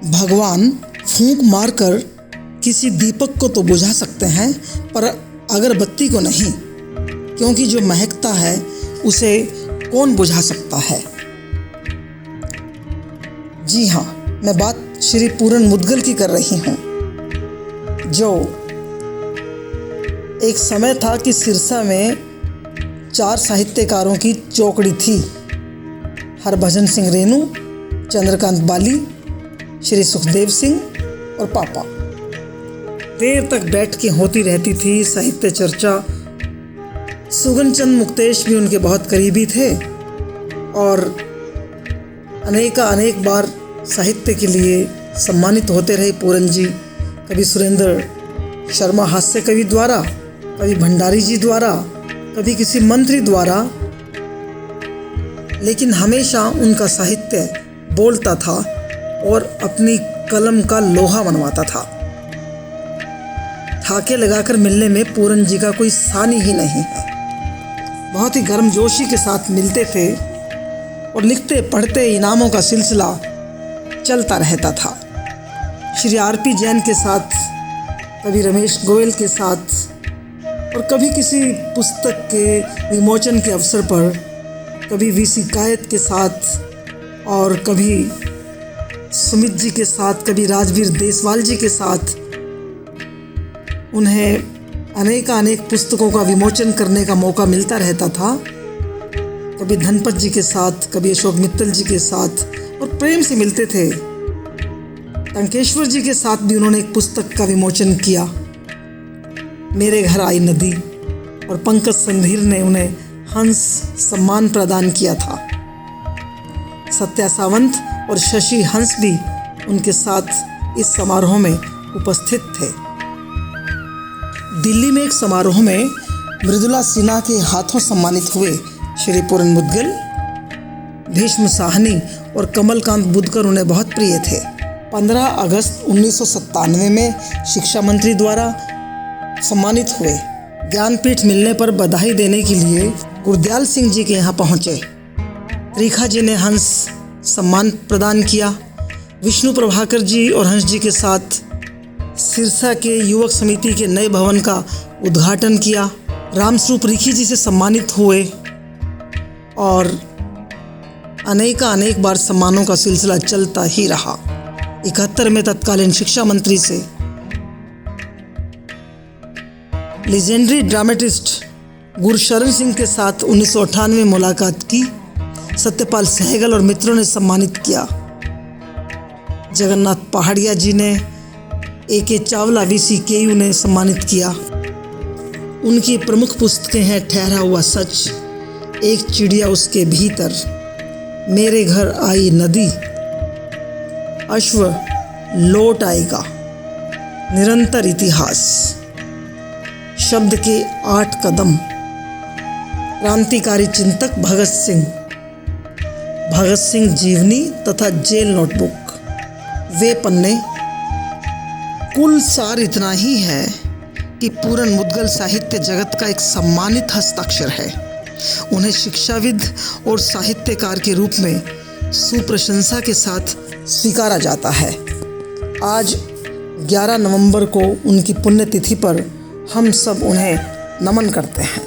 भगवान फूंक मारकर किसी दीपक को तो बुझा सकते हैं, पर अगरबत्ती को नहीं, क्योंकि जो महकता है उसे कौन बुझा सकता है। जी हाँ, मैं बात श्री पूरन मुदगल की कर रही हूँ। जो एक समय था कि सिरसा में 4 साहित्यकारों की चौकड़ी थी। हरभजन सिंह रेणु, चंद्रकांत बाली, श्री सुखदेव सिंह और पापा। देर तक बैठ के होती रहती थी साहित्य चर्चा। सुगन चंद मुक्तेश भी उनके बहुत करीबी थे और अनेक बार साहित्य के लिए सम्मानित होते रहे पूरन जी। कभी सुरेंद्र शर्मा हास्य कवि द्वारा, कभी भंडारी जी द्वारा, कभी किसी मंत्री द्वारा, लेकिन हमेशा उनका साहित्य बोलता था और अपनी कलम का लोहा मनवाता था। ठाके लगाकर मिलने में पूरन जी का कोई सानी ही नहीं है। बहुत ही गर्मजोशी के साथ मिलते थे और लिखते पढ़ते इनामों का सिलसिला चलता रहता था। श्री आर.पी. जैन के साथ, कभी रमेश गोयल के साथ और कभी किसी पुस्तक के विमोचन के अवसर पर, कभी वी.सी. कायत के साथ और कभी सुमित जी के साथ, कभी राजवीर देसवाल जी के साथ उन्हें अनेक पुस्तकों का विमोचन करने का मौका मिलता रहता था। कभी धनपत जी के साथ, कभी अशोक मित्तल जी के साथ, और प्रेम से मिलते थे। टंकेश्वर जी के साथ भी उन्होंने एक पुस्तक का विमोचन किया, मेरे घर आई नदी, और पंकज संधीर ने उन्हें हंस सम्मान प्रदान किया था। सत्या सावंत और शशि हंस भी उनके साथ इस समारोह में उपस्थित थे। दिल्ली में एक समारोह में मृदुला सिन्हा के हाथों सम्मानित हुए श्री पूरन मुदगल। भीष्म साहनी और कमलकांत बुद्धकर उन्हें बहुत प्रिय थे। 15 अगस्त 1997 में शिक्षा मंत्री द्वारा सम्मानित हुए। ज्ञानपीठ मिलने पर बधाई देने के लिए गुरदयाल सिंह जी के यहाँ पहुँचे। त्रिखा जी ने हंस सम्मान प्रदान किया। विष्णु प्रभाकर जी और हंस जी के साथ सिरसा के युवक समिति के नए भवन का उद्घाटन किया। रामस्वरूप रिखी जी से सम्मानित हुए और अनेक बार सम्मानों का सिलसिला चलता ही रहा। 71 में तत्कालीन शिक्षा मंत्री से लीजेंडरी ड्रामेटिस्ट गुरशरण सिंह के साथ 1998 में मुलाकात की। सत्यपाल सहगल और मित्रों ने सम्मानित किया। जगन्नाथ पहाड़िया जी ने, ए.के. चावला, वी.सी. केयू ने सम्मानित किया। उनकी प्रमुख पुस्तकें हैं ठहरा हुआ सच, एक चिड़िया उसके भीतर, मेरे घर आई नदी, अश्व लौट आएगा, निरंतर इतिहास, शब्द के 8 कदम, क्रांतिकारी चिंतक भगत सिंह जीवनी तथा जेल नोटबुक, वे पन्ने। कुल सार इतना ही है कि पूरन मुदगल साहित्य जगत का एक सम्मानित हस्ताक्षर है। उन्हें शिक्षाविद और साहित्यकार के रूप में सुप्रशंसा के साथ स्वीकारा जाता है। आज 11 नवंबर को उनकी पुण्यतिथि पर हम सब उन्हें नमन करते हैं।